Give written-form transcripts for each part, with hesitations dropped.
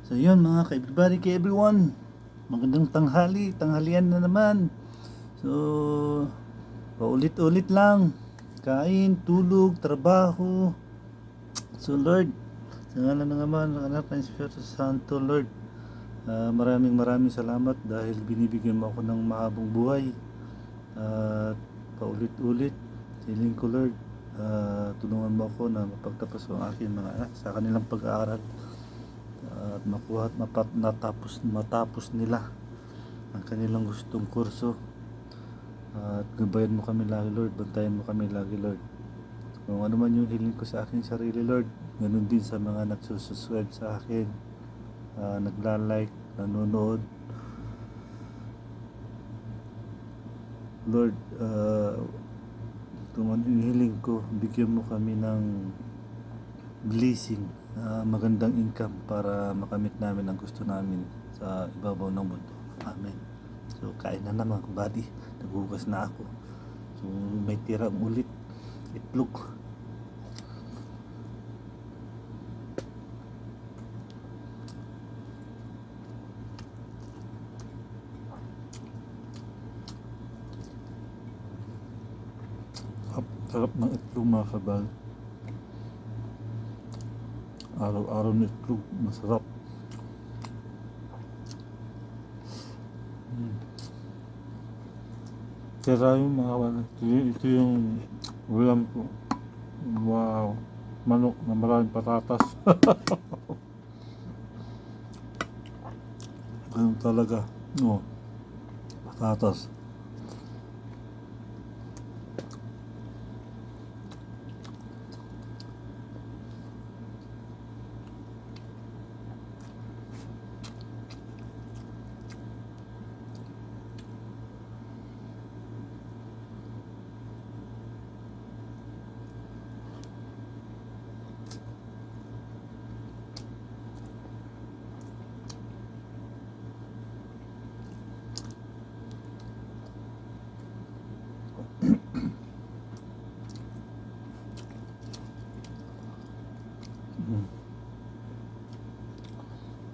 So yun mga ka-everybody, ka-everyone. Magandang tanghalian na naman. So, paulit-ulit lang. Kain, tulog, trabaho. So Lord, sa ngalan ng Ama, ng Anak, ng Espiritu Santo, Lord, maraming salamat dahil binibigyan mo ako ng mahabang buhay. At paulit-ulit, hiling ko Lord, tulungan mo ako na mapagtapos ang aking mga anak sa kanilang pag-aaral at makuha at matapos nila ang kanilang gustong kurso. At gabayan mo kami lagi Lord, bantayan mo kami lagi Lord. Kung ano man yung hiling ko sa aking sarili Lord, ganun din sa mga nagsusubscribe sa akin, nagla-like, nanonood. Lord, kung ano yung hiling ko, bigyan mo kami ng blessing, magandang income para makamit namin ang gusto namin sa ibabaw ng mundo. Amen. So kain na naman buddy, naghugas na ako. So may tira ulit, itlog. Sarap ng itlog mga kabal. Araw-araw na itlog, masarap. Kaya yung mga kabal, ito yung ulam ko. Wow, manok na maraming patatas. Ganun talaga, no, patatas.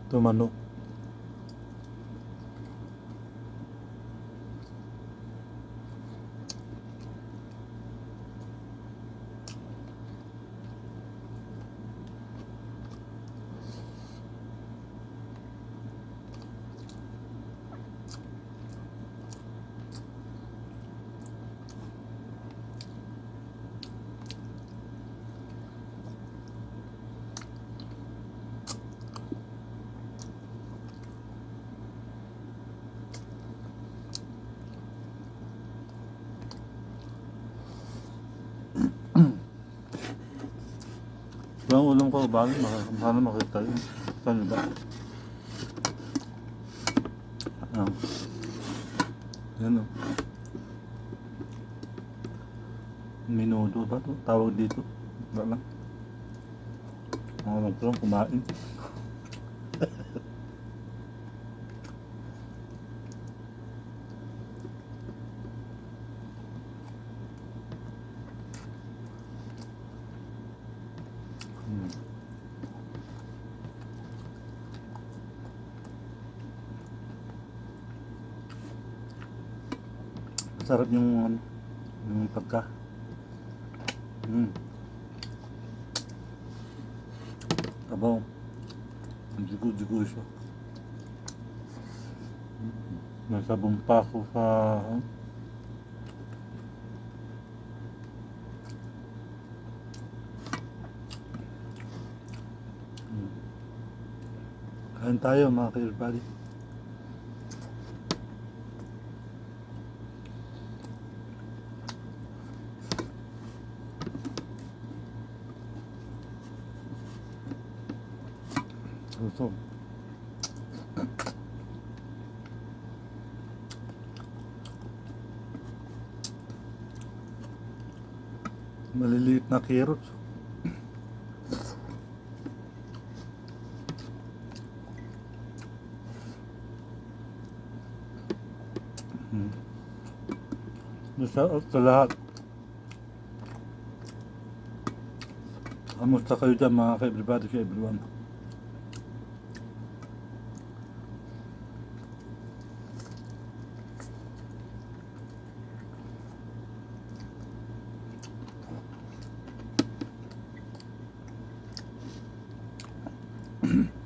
Ito manok. Yung ulam ko, sana makita yun. Saan ba? Yan o. Minuto ba ito? Tawag dito. Wala lang. Mga nagtarong kumain. Sarap yung pagka. Tabaw. Jigo siya. Nasabong pa ako sa kain tayo mga ka-everybody. Gusto. Maliliit na carrots. Sa lahat. Kamusta kayo dyan mga ka-everybody, ka-everyone?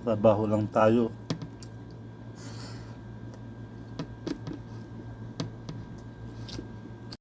trabaho lang tayo.